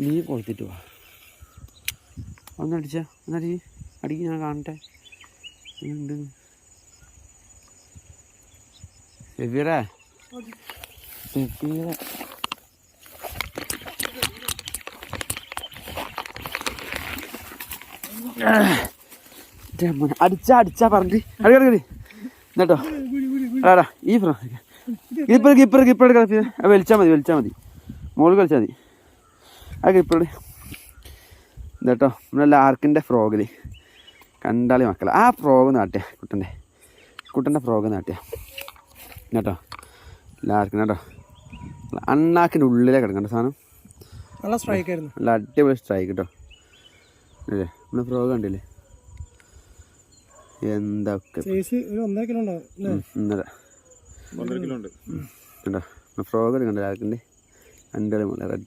നീ കൊളുത്തിട്ട് വാ. ഒന്നടിച്ച അടിക്ക് ഞാൻ കാണട്ടെ. ഉണ്ട് സെഫീറേ, സെഫീറ അടിച്ചാ പറഞ്ഞിട്ട് അടി എന്നിട്ടോ ആടാ ഈ കിപ്പർ കളിച്ച് വലിച്ചാൽ മതി മോള് കളിച്ചാൽ മതി. ആ കിപ്പറ് എന്നിട്ടോ നമ്മളെ ലാർക്കിൻ്റെ ഫ്രോഗിൽ കണ്ടാളി മക്കളെ ആ ഫ്രോഗ് നാട്ടിയ കുട്ടൻ്റെ ഫ്രോഗ് നാട്ടിയ കേട്ടോ ലാർക്കിന് കേട്ടോ അണ്ണാക്കിൻ്റെ ഉള്ളിലേ കിടക്കണ്ട സാധനം. നല്ല സ്ട്രൈക്ക് ആയിരുന്നു, നല്ല അടിപൊളി സ്ട്രൈക്ക് കേട്ടോ അല്ലേ. നമ്മളെ ഫ്രോഗ് കണ്ടില്ലേ എന്തൊക്കെ ഫ്രോഗ് കണ്ടോ ലാർക്കിൻ്റെ 2 റെഡ്